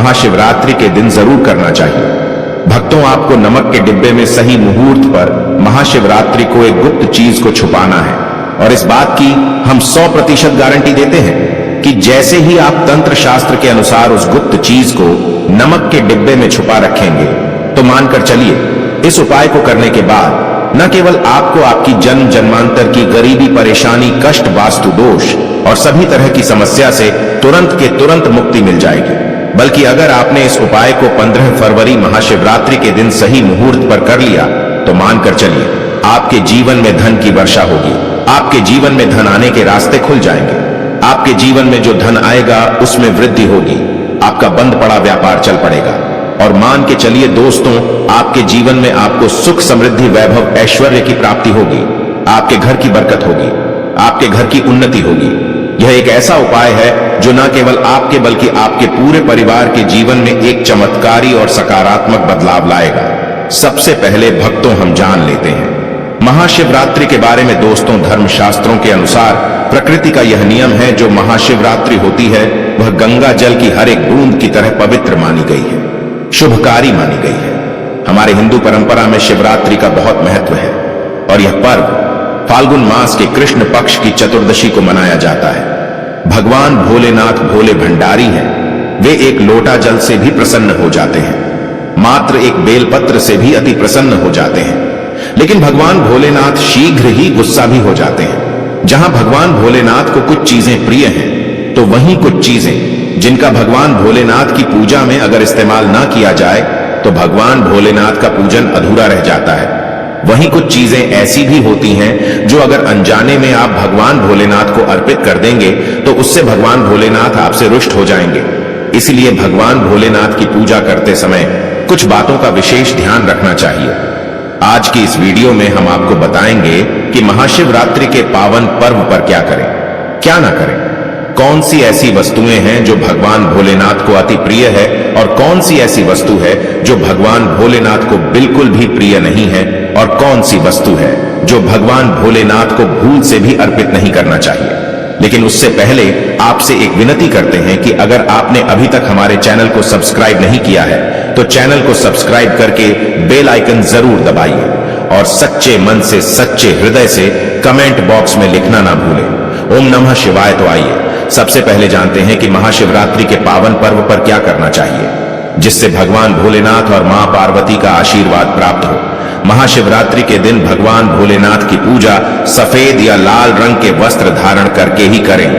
महाशिवरात्रि के दिन जरूर करना चाहिए। भक्तों, आपको नमक के डिब्बे में सही मुहूर्त पर महाशिवरात्रि को एक गुप्त चीज को छुपाना है और इस बात की हम 100% गारंटी देते हैं कि जैसे ही आप तंत्र शास्त्र के अनुसार उस गुप्त चीज को नमक के डिब्बे में छुपा रखेंगे तो मानकर चलिए, इस उपाय को करने के बाद न केवल आपको आपकी जन्म जन्मांतर की गरीबी, परेशानी, कष्ट, वास्तु दोष और सभी तरह की समस्या से तुरंत के तुरंत मुक्ति मिल जाएगी, बल्कि अगर आपने इस उपाय को 15 फरवरी महाशिवरात्रि के दिन सही मुहूर्त पर कर लिया तो मानकर चलिए, आपके जीवन में धन की वर्षा होगी। आपके जीवन में धन आने के रास्ते खुल जाएंगे। आपके जीवन में जो धन आएगा उसमें वृद्धि होगी। आपका बंद पड़ा व्यापार चल पड़ेगा और मान के चलिए दोस्तों, आपके जीवन में आपको सुख, समृद्धि, वैभव, ऐश्वर्य की प्राप्ति होगी। आपके घर की बरकत होगी, आपके घर की उन्नति होगी। यह एक ऐसा उपाय है जो न केवल आपके बल्कि आपके पूरे परिवार के जीवन में एक चमत्कारी और सकारात्मक बदलाव लाएगा। सबसे पहले भक्तों, हम जान लेते हैं महाशिवरात्रि के बारे में। दोस्तों, धर्मशास्त्रों के अनुसार प्रकृति का यह नियम है, जो महाशिवरात्रि होती है वह गंगा जल की हर एक बूंद की तरह पवित्र मानी गई है, शुभकारी मानी गई है। हमारे हिंदू परंपरा में शिवरात्रि का बहुत महत्व है और यह पर्व फाल्गुन मास के कृष्ण पक्ष की चतुर्दशी को मनाया जाता है। भगवान भोलेनाथ भोले भंडारी हैं। वे एक लोटा जल से भी प्रसन्न हो जाते हैं, मात्र एक बेलपत्र से भी अति प्रसन्न हो जाते हैं। लेकिन भगवान भोलेनाथ शीघ्र ही गुस्सा भी हो जाते हैं। जहां भगवान भोलेनाथ को कुछ चीजें प्रिय हैं, तो वहीं कुछ चीजें जिनका भगवान भोलेनाथ की पूजा में अगर इस्तेमाल ना किया जाए तो भगवान भोलेनाथ का पूजन अधूरा रह जाता है। वहीं कुछ चीजें ऐसी भी होती हैं जो अगर अनजाने में आप भगवान भोलेनाथ को अर्पित कर देंगे तो उससे भगवान भोलेनाथ आपसे रुष्ट हो जाएंगे। इसलिए भगवान भोलेनाथ की पूजा करते समय कुछ बातों का विशेष ध्यान रखना चाहिए। आज की इस वीडियो में हम आपको बताएंगे कि महाशिवरात्रि के पावन पर्व पर क्या करें, क्या ना करें, कौन सी ऐसी वस्तुएं हैं जो भगवान भोलेनाथ को अति प्रिय है और कौन सी ऐसी वस्तु है जो भगवान भोलेनाथ को बिल्कुल भी प्रिय नहीं है और कौन सी वस्तु है जो भगवान भोलेनाथ को भूल से भी अर्पित नहीं करना चाहिए। लेकिन उससे पहले आपसे एक विनती करते हैं कि अगर आपने अभी तक हमारे चैनल को सब्सक्राइब नहीं किया है तो चैनल को सब्सक्राइब करके बेल आइकन जरूर दबाइए और सच्चे मन से, सच्चे हृदय से कमेंट बॉक्स में लिखना ना भूलें ओम नमः शिवाय। तो आइए सबसे पहले जानते हैं कि महाशिवरात्रि के पावन पर्व पर क्या करना चाहिए जिससे भगवान भोलेनाथ और मां पार्वती का आशीर्वाद प्राप्त हो। महाशिवरात्रि के दिन भगवान भोलेनाथ की पूजा सफेद या लाल रंग के वस्त्र धारण करके ही करें।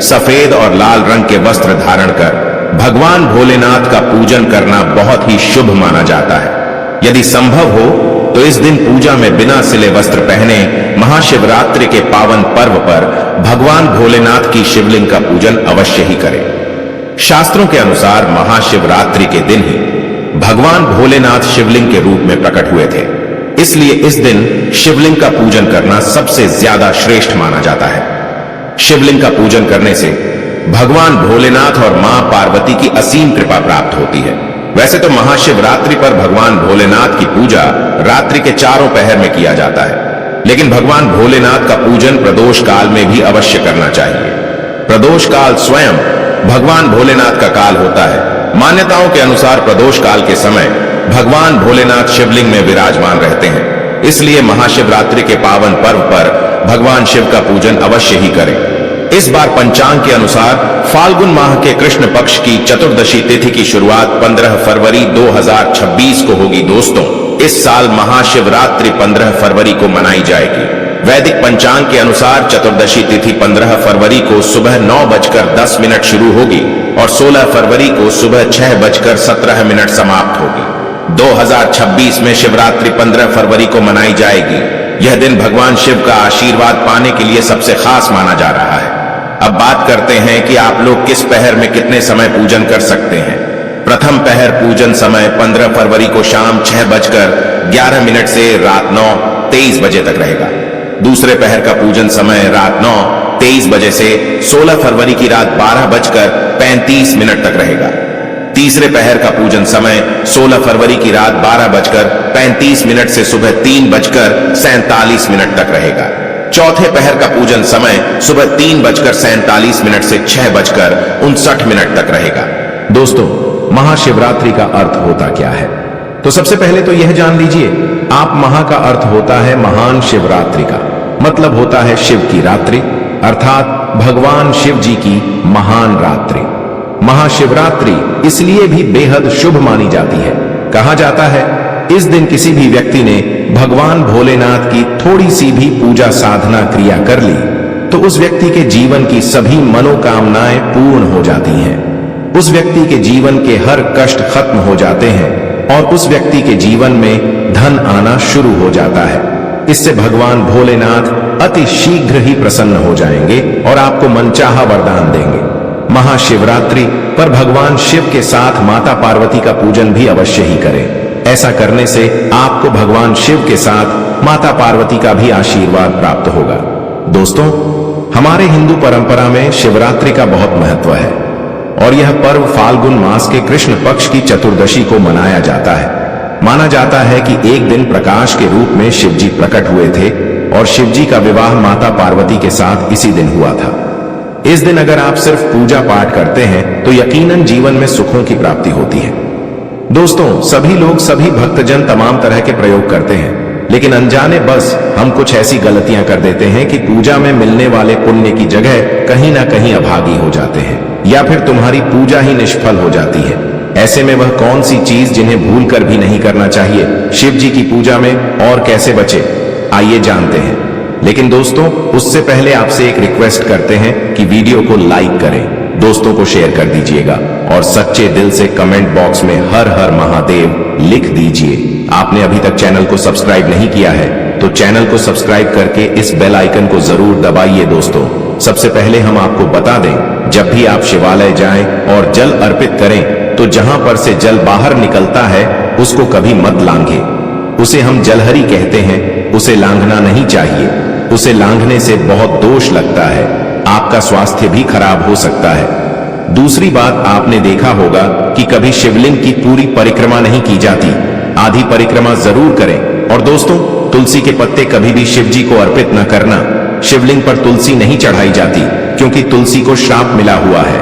सफेद और लाल रंग के वस्त्र धारण कर भगवान भोलेनाथ का पूजन करना बहुत ही शुभ माना जाता है। यदि संभव हो तो इस दिन पूजा में बिना सिले वस्त्र पहने महाशिवरात्रि के पावन पर्व पर भगवान भोलेनाथ की शिवलिंग का पूजन अवश्य ही करें। शास्त्रों के अनुसार महाशिवरात्रि के दिन ही भगवान भोलेनाथ शिवलिंग के रूप में प्रकट हुए थे, इसलिए इस दिन शिवलिंग का पूजन करना सबसे ज्यादा श्रेष्ठ माना जाता है। शिवलिंग का पूजन करने से भगवान भोलेनाथ और मां पार्वती की असीम कृपा प्राप्त होती है। वैसे तो महाशिवरात्रि पर भगवान भोलेनाथ की पूजा रात्रि के चारों पहर में किया जाता है, लेकिन भगवान भोलेनाथ का पूजन प्रदोष काल में भी अवश्य करना चाहिए। प्रदोष काल स्वयं भगवान भोलेनाथ का काल होता है। मान्यताओं के अनुसार प्रदोष काल के समय भगवान भोलेनाथ शिवलिंग में विराजमान रहते हैं, इसलिए महाशिवरात्रि के पावन पर्व पर भगवान शिव का पूजन अवश्य ही करें। इस बार पंचांग के अनुसार फाल्गुन माह के कृष्ण पक्ष की चतुर्दशी तिथि की शुरुआत 15 फरवरी 2026 को होगी। दोस्तों, इस साल महाशिवरात्रि 15 फरवरी को मनाई जाएगी। वैदिक पंचांग के अनुसार चतुर्दशी तिथि 15 फरवरी को सुबह 9:10 शुरू होगी और 16 फरवरी को सुबह 6:17 समाप्त होगी। 2026 में शिवरात्रि 15 फरवरी को मनाई जाएगी। यह दिन भगवान शिव का आशीर्वाद पाने के लिए सबसे खास माना जा रहा है। अब बात करते हैं कि आप लोग किस पहर में कितने समय पूजन कर सकते हैं। प्रथम पहर पूजन समय 15 फरवरी को शाम 6:11 से रात 9:23 बजे तक रहेगा। दूसरे पहर का पूजन समय रात 9:23 बजे से 16 फरवरी की रात 12:35 तक रहेगा। तीसरे पहर का पूजन समय 16 फरवरी की रात 12:35 से सुबह 3:47 तक रहेगा। चौथे पहर का पूजन समय सुबह 3:47 से 6:59 तक रहेगा। दोस्तों, महाशिवरात्रि का अर्थ होता क्या है? तो सबसे पहले तो यह जान लीजिए, आप महा का अर्थ होता है महान शिवरात्रि का, मतलब होता है शिव की रात्रि, अर्थात भगवान शिव जी की महान रात्रि। महाशिवरात्रि इसलिए भी बेहद शुभ मानी जाती है। कहा जाता है इस दिन किसी भी व्यक्ति ने भगवान भोलेनाथ की थोड़ी सी भी पूजा साधना क्रिया कर ली तो उस व्यक्ति के जीवन की सभी मनोकामनाएं पूर्ण हो जाती हैं। उस व्यक्ति के जीवन के हर कष्ट खत्म हो जाते हैं और उस व्यक्ति के जीवन में धन आना शुरू हो जाता है। इससे भगवान भोलेनाथ अति शीघ्र ही प्रसन्न हो जाएंगे और आपको मनचाहा वरदान देंगे। महाशिवरात्रि पर भगवान शिव के साथ माता पार्वती का पूजन भी अवश्य ही करें। ऐसा करने से आपको भगवान शिव के साथ माता पार्वती का भी आशीर्वाद प्राप्त होगा। दोस्तों, हमारे हिंदू परंपरा में शिवरात्रि का बहुत महत्व है और यह पर्व फाल्गुन मास के कृष्ण पक्ष की चतुर्दशी को मनाया जाता है। माना जाता है कि एक दिन प्रकाश के रूप में शिव जी प्रकट हुए थे और शिव जी का विवाह माता पार्वती के साथ इसी दिन हुआ था। इस दिन अगर आप सिर्फ पूजा पाठ करते हैं तो यकीनन जीवन में सुखों की प्राप्ति होती है। दोस्तों, सभी लोग, सभी भक्तजन तमाम तरह के प्रयोग करते हैं, लेकिन अनजाने बस हम कुछ ऐसी गलतियां कर देते हैं कि पूजा में मिलने वाले पुण्य की जगह कहीं ना कहीं अभागी हो जाते हैं या फिर तुम्हारी पूजा ही निष्फल हो जाती है। ऐसे में वह कौन सी चीज जिन्हें भूल कर भी नहीं करना चाहिए शिव जी की पूजा में, और कैसे बचे, आइए जानते हैं। लेकिन दोस्तों, उससे पहले आपसे एक रिक्वेस्ट करते हैं कि वीडियो को लाइक करें, दोस्तों को शेयर कर दीजिएगा और सच्चे दिल से कमेंट बॉक्स में हर हर महादेव लिख दीजिए। आपने अभी तक चैनल को सब्सक्राइब नहीं किया है तो चैनल को सब्सक्राइब करके इस बेल आइकन को जरूर दबाइए। दोस्तों, सबसे पहले हम आपको बता दें, जब भी आप शिवालय जाएं और जल अर्पित करें तो जहां पर से जल बाहर निकलता है उसको कभी मत लांघे। उसे हम जलहरी कहते हैं, उसे लांघना नहीं चाहिए। उसे लांघने से बहुत दोष लगता है, आपका स्वास्थ्य भी खराब हो सकता है। दूसरी बात, आपने देखा होगा कि कभी शिवलिंग की पूरी परिक्रमा नहीं की जाती, आधी परिक्रमा जरूर करें। और दोस्तों, तुलसी के पत्ते कभी भी शिव जी को अर्पित न करना। शिवलिंग पर तुलसी नहीं चढ़ाई जाती क्योंकि तुलसी को श्राप मिला हुआ है।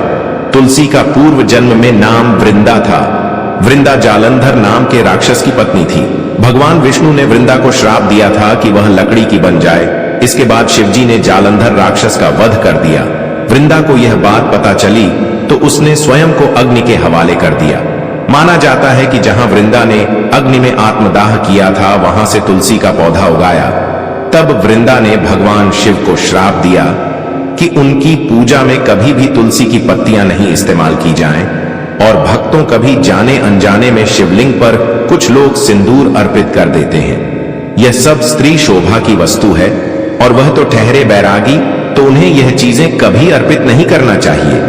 तुलसी का पूर्व जन्म में नाम वृंदा था। वृंदा जालंधर नाम के राक्षस की पत्नी थी। भगवान विष्णु ने वृंदा को श्राप दिया था कि वह लकड़ी की बन जाए। इसके बाद शिवजी ने जालंधर राक्षस का वध कर दिया। वृंदा को यह बात पता चली तो उसने स्वयं को अग्नि के हवाले कर दिया। माना जाता है कि जहां वृंदा ने अग्नि में आत्मदाह किया था वहां से तुलसी का पौधा उगाया। तब वृंदा ने भगवान शिव को श्राप दिया कि उनकी पूजा में कभी भी तुलसी की पत्तियां नहीं इस्तेमाल की जाएं और भक्तों कभी जाने अनजाने में शिवलिंग पर कुछ लोग सिंदूर अर्पित कर देते हैं। यह सब स्त्री शोभा की वस्तु है और वह तो ठहरे बैरागी, तो उन्हें यह चीजें कभी अर्पित नहीं करना चाहिए।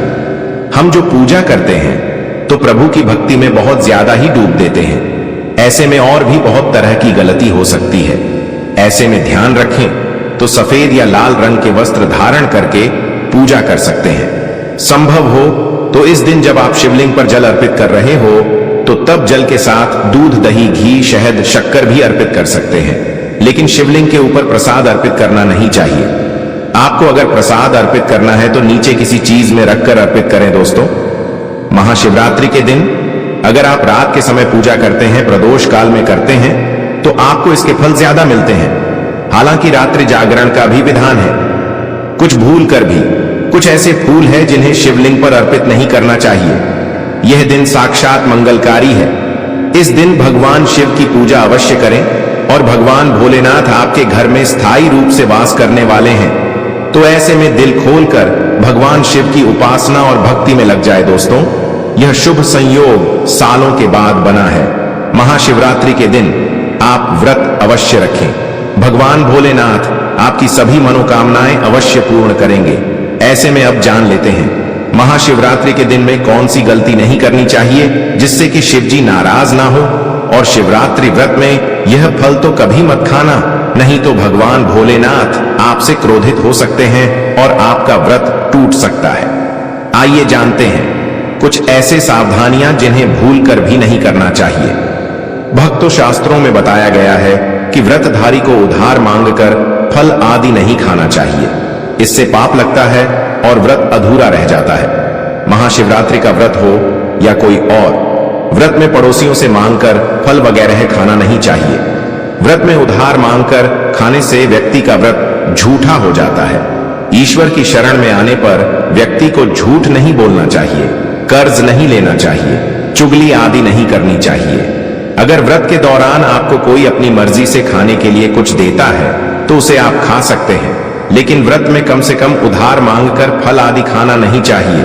हम जो पूजा करते हैं तो प्रभु की भक्ति में बहुत ज्यादा ही डूब देते हैं। ऐसे में और भी बहुत तरह की गलती हो सकती है। ऐसे में ध्यान रखें तो सफेद या लाल रंग के वस्त्र धारण करके पूजा कर सकते हैं। संभव हो तो इस दिन जब आप शिवलिंग पर जल अर्पित कर रहे हो तो तब जल के साथ दूध, दही, घी, शहद, शक्कर भी अर्पित कर सकते हैं, लेकिन शिवलिंग के ऊपर प्रसाद अर्पित करना नहीं चाहिए। आपको अगर प्रसाद अर्पित करना है तो नीचे किसी चीज में रखकर अर्पित करें। दोस्तों, महाशिवरात्रि के दिन अगर आप रात के समय पूजा करते हैं, प्रदोष काल में करते हैं, तो आपको इसके फल ज्यादा मिलते हैं। हालांकि रात्रि जागरण का भी विधान है। कुछ भूल कर भी कुछ ऐसे फूल हैं जिन्हें शिवलिंग पर अर्पित नहीं करना चाहिए। यह दिन साक्षात मंगलकारी है। इस दिन भगवान शिव की पूजा अवश्य करें और भगवान भोलेनाथ आपके घर में स्थायी रूप से वास करने वाले हैं, तो ऐसे में दिल खोलकर भगवान शिव की उपासना और भक्ति में लग जाए। दोस्तों, यह शुभ संयोग सालों के बाद बना है। महाशिवरात्रि के दिन आप व्रत अवश्य रखें। भगवान भोलेनाथ आपकी सभी मनोकामनाएं अवश्य पूर्ण करेंगे। ऐसे में अब जान लेते हैं महाशिवरात्रि के दिन में कौन सी गलती नहीं करनी चाहिए जिससे कि शिव जी नाराज ना हो। और शिवरात्रि व्रत में यह फल तो कभी मत खाना, नहीं तो भगवान भोलेनाथ आपसे क्रोधित हो सकते हैं और आपका व्रत टूट सकता है। आइए जानते हैं कुछ ऐसे सावधानियां जिन्हें भूल कर भी नहीं करना चाहिए। भक्तों, शास्त्रों में बताया गया है कि व्रतधारी को उधार मांगकर फल आदि नहीं खाना चाहिए। इससे पाप लगता है और व्रत अधूरा रह जाता है। महाशिवरात्रि का व्रत हो या कोई और, व्रत में पड़ोसियों से मांगकर फल वगैरह खाना नहीं चाहिए। व्रत में उधार मांगकर खाने से व्यक्ति का व्रत झूठा हो जाता है। ईश्वर की शरण में आने पर व्यक्ति को झूठ नहीं बोलना चाहिए, कर्ज नहीं लेना चाहिए, चुगली आदि नहीं करनी चाहिए। अगर व्रत के दौरान आपको कोई अपनी मर्जी से खाने के लिए कुछ देता है तो उसे आप खा सकते हैं, लेकिन व्रत में कम से कम उधार मांगकर फल आदि खाना नहीं चाहिए।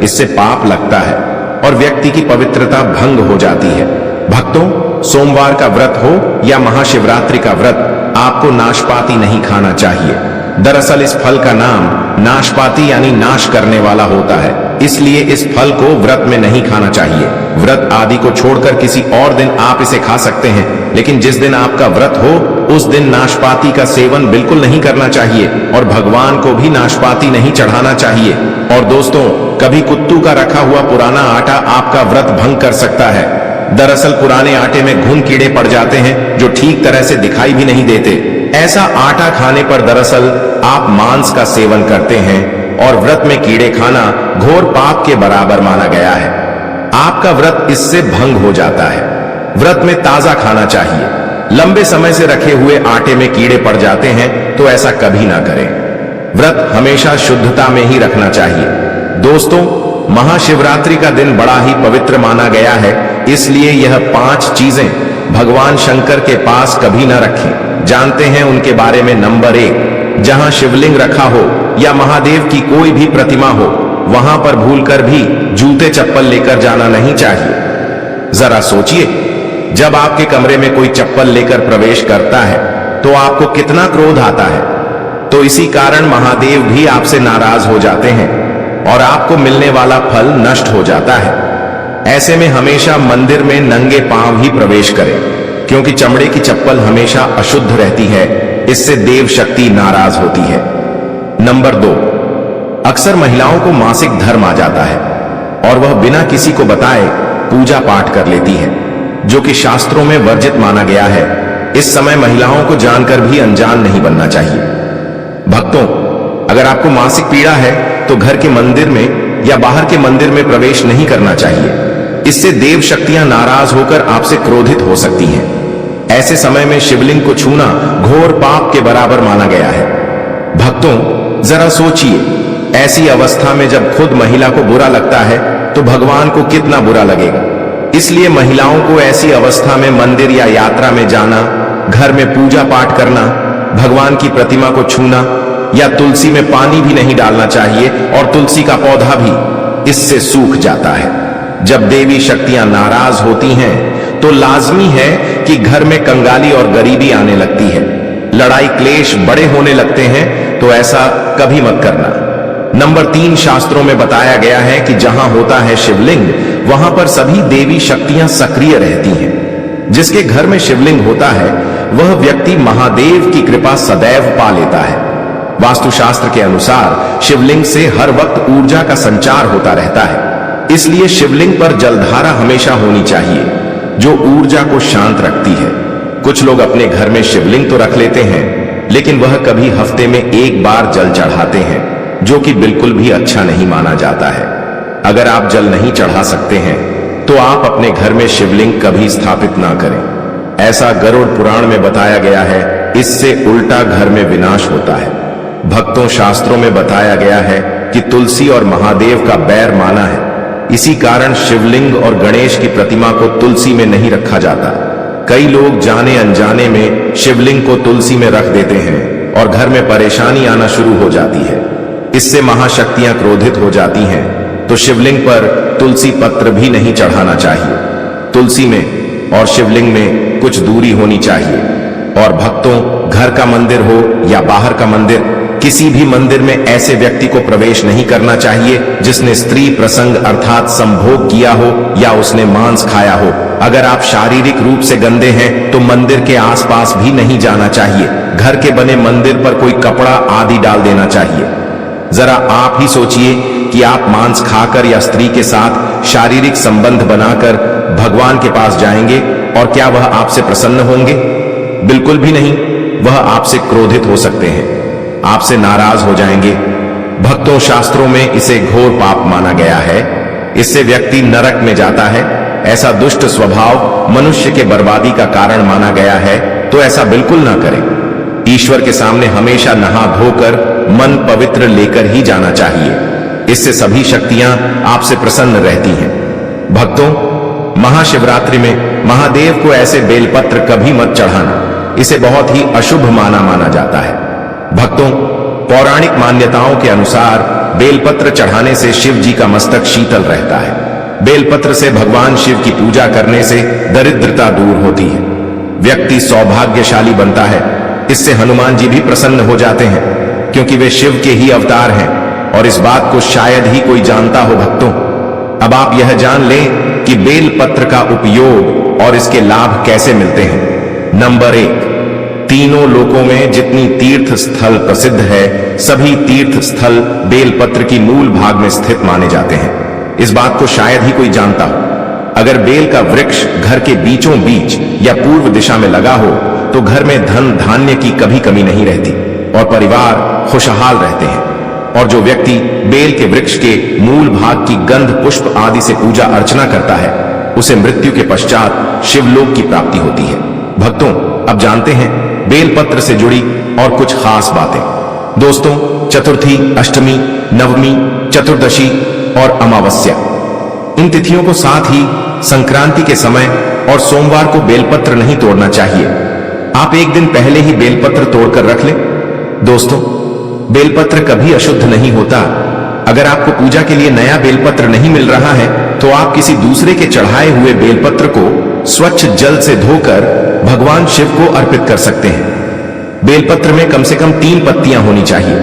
इससे पाप लगता है और व्यक्ति की पवित्रता भंग हो जाती है। भक्तों, सोमवार का व्रत हो या महाशिवरात्रि का व्रत, आपको नाशपाती नहीं खाना चाहिए। दरअसल इस फल का नाम नाशपाती यानी नाश करने वाला होता है, इसलिए इस फल को व्रत में नहीं खाना चाहिए। व्रत आदि को छोड़कर किसी और दिन आप इसे खा सकते हैं, लेकिन जिस दिन आपका व्रत हो उस दिन नाशपाती का सेवन बिल्कुल नहीं करना चाहिए और भगवान को भी नाशपाती नहीं चढ़ाना चाहिए। और दोस्तों, कभी कुत्तू का रखा हुआ पुराना आटा आपका व्रत भंग कर सकता है। दरअसल पुराने आटे में घुन कीड़े पड़ जाते हैं जो ठीक तरह से दिखाई भी नहीं देते। ऐसा आटा खाने पर दरअसल आप मांस का सेवन करते हैं और व्रत में कीड़े खाना घोर पाप के बराबर माना गया है। आपका व्रत इससे भंग हो जाता है। व्रत में ताजा खाना चाहिए। लंबे समय से रखे हुए आटे में कीड़े पड़ जाते हैं तो ऐसा कभी ना करें। व्रत हमेशा शुद्धता में ही रखना चाहिए। दोस्तों, महाशिवरात्रि का दिन बड़ा ही पवित्र माना गया है, इसलिए यह 5 चीजें भगवान शंकर के पास कभी ना रखें। जानते हैं उनके बारे में। नंबर 1, जहां शिवलिंग रखा हो या महादेव की कोई भी प्रतिमा हो, वहां पर भूलकर भी जूते चप्पल लेकर जाना नहीं चाहिए। जरा सोचिए, जब आपके कमरे में कोई चप्पल लेकर प्रवेश करता है तो आपको कितना क्रोध आता है। तो इसी कारण महादेव भी आपसे नाराज हो जाते हैं और आपको मिलने वाला फल नष्ट हो जाता है। ऐसे में हमेशा मंदिर में नंगे पांव ही प्रवेश करें, क्योंकि चमड़े की चप्पल हमेशा अशुद्ध रहती है। इससे देव शक्ति नाराज होती है। नंबर 2, अक्सर महिलाओं को मासिक धर्म आ जाता है और वह बिना किसी को बताए पूजा पाठ कर लेती है, जो कि शास्त्रों में वर्जित माना गया है। इस समय महिलाओं को जानकर भी अनजान नहीं बनना चाहिए। भक्तों, अगर आपको मासिक पीड़ा है तो घर के मंदिर में या बाहर के मंदिर में प्रवेश नहीं करना चाहिए। इससे देव शक्तियां नाराज होकर आपसे क्रोधित हो सकती हैं। ऐसे समय में शिवलिंग को छूना घोर पाप के बराबर माना गया है। भक्तों, जरा सोचिए, ऐसी अवस्था में जब खुद महिला को बुरा लगता है तो भगवान को कितना बुरा लगेगा। इसलिए महिलाओं को ऐसी अवस्था में मंदिर या यात्रा में जाना, घर में पूजा पाठ करना, भगवान की प्रतिमा को छूना या तुलसी में पानी भी नहीं डालना चाहिए और तुलसी का पौधा भी इससे सूख जाता है। जब देवी शक्तियां नाराज होती हैं तो लाजमी है कि घर में कंगाली और गरीबी आने लगती है, लड़ाई क्लेश बड़े होने लगते हैं। तो ऐसा कभी मत करना। नंबर 3, शास्त्रों में बताया गया है कि जहां होता है शिवलिंग वहां पर सभी देवी शक्तियां सक्रिय रहती हैं। जिसके घर में शिवलिंग होता है वह व्यक्ति महादेव की कृपा सदैव पा लेता है। वास्तुशास्त्र के अनुसार शिवलिंग से हर वक्त ऊर्जा का संचार होता रहता है, इसलिए शिवलिंग पर जलधारा हमेशा होनी चाहिए, जो ऊर्जा को शांत रखती है। कुछ लोग अपने घर में शिवलिंग तो रख लेते हैं, लेकिन वह कभी हफ्ते में 1 बार जल चढ़ाते हैं, जो कि बिल्कुल भी अच्छा नहीं माना जाता है। अगर आप जल नहीं चढ़ा सकते हैं तो आप अपने घर में शिवलिंग कभी स्थापित ना करें। ऐसा गरुड़ पुराण में बताया गया है। इससे उल्टा घर में विनाश होता है। भक्तों, शास्त्रों में बताया गया है कि तुलसी और महादेव का बैर माना है। इसी कारण शिवलिंग और गणेश की प्रतिमा को तुलसी में नहीं रखा जाता। कई लोग जाने अनजाने में शिवलिंग को तुलसी में रख देते हैं और घर में परेशानी आना शुरू हो जाती है। इससे महाशक्तियां क्रोधित हो जाती हैं। तो शिवलिंग पर तुलसी पत्र भी नहीं चढ़ाना चाहिए। तुलसी में और शिवलिंग में कुछ दूरी होनी चाहिए। और भक्तों, घर का मंदिर हो या बाहर का मंदिर, किसी भी मंदिर में ऐसे व्यक्ति को प्रवेश नहीं करना चाहिए जिसने स्त्री प्रसंग अर्थात संभोग किया हो या उसने मांस खाया हो। अगर आप शारीरिक रूप से गंदे हैं तो मंदिर के आसपास भी नहीं जाना चाहिए। घर के बने मंदिर पर कोई कपड़ा आदि डाल देना चाहिए। जरा आप ही सोचिए कि आप मांस खाकर या स्त्री के साथ शारीरिक संबंध बनाकर भगवान के पास जाएंगे और क्या वह आपसे प्रसन्न होंगे? बिल्कुल भी नहीं। वह आपसे क्रोधित हो सकते हैं, आपसे नाराज हो जाएंगे। भक्तों, शास्त्रों में इसे घोर पाप माना गया है। इससे व्यक्ति नरक में जाता है। ऐसा दुष्ट स्वभाव मनुष्य के बर्बादी का कारण माना गया है, तो ऐसा बिल्कुल ना करें। ईश्वर के सामने हमेशा नहा धोकर मन पवित्र लेकर ही जाना चाहिए। इससे सभी शक्तियां आपसे प्रसन्न रहती हैं। भक्तों, महाशिवरात्रि में महादेव को ऐसे बेलपत्र कभी मत चढ़ाना, इसे बहुत ही अशुभ माना जाता है। भक्तों, पौराणिक मान्यताओं के अनुसार बेलपत्र चढ़ाने से शिव जी का मस्तक शीतल रहता है। बेलपत्र से भगवान शिव की पूजा करने से दरिद्रता दूर होती है, व्यक्ति सौभाग्यशाली बनता है। इससे हनुमान जी भी प्रसन्न हो जाते हैं, क्योंकि वे शिव के ही अवतार हैं, और इस बात को शायद ही कोई जानता हो। भक्तों, अब आप यह जान लें कि बेलपत्र का उपयोग और इसके लाभ कैसे मिलते हैं। नंबर 1, तीनों लोकों में जितनी तीर्थ स्थल प्रसिद्ध है, सभी तीर्थ स्थल बेलपत्र की मूल भाग में स्थित माने जाते हैं। इस बात को शायद ही कोई जानता हो। अगर बेल का वृक्ष घर के बीचों बीच या पूर्व दिशा में लगा हो, तो घर में धन धान्य की कभी कमी नहीं रहती और परिवार खुशहाल रहते हैं। और जो व्यक्ति बेल के वृक्ष के मूल भाग की गंध पुष्प आदि से पूजा अर्चना करता है, उसे मृत्यु के पश्चात शिवलोक की प्राप्ति होती है। भक्तों, अब जानते हैं बेलपत्र से जुड़ी और कुछ खास बातें। दोस्तों, चतुर्थी, अष्टमी, नवमी, चतुर्दशी और अमावस्या, इन तिथियों को साथ ही संक्रांति के समय और सोमवार को बेलपत्र नहीं तोड़ना चाहिए। आप एक दिन पहले ही बेलपत्र तोड़कर रख लें। दोस्तों, बेलपत्र कभी अशुद्ध नहीं होता। अगर आपको पूजा के लिए नया बेलपत्र नहीं मिल रहा है, तो आप किसी दूसरे के चढ़ाए हुए बेलपत्र को स्वच्छ जल से धोकर भगवान शिव को अर्पित कर सकते हैं। बेलपत्र में कम से कम 3 पत्तियां होनी चाहिए।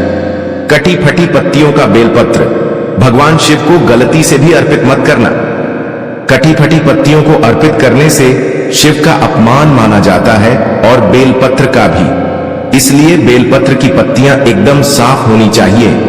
कटी फटी पत्तियों का बेलपत्र भगवान शिव को गलती से भी अर्पित मत करना। कटी फटी पत्तियों को अर्पित करने से शिव का अपमान माना जाता है, और बेलपत्र का भी। इसलिए बेलपत्र की पत्तियां एकदम साफ होनी चाहिए।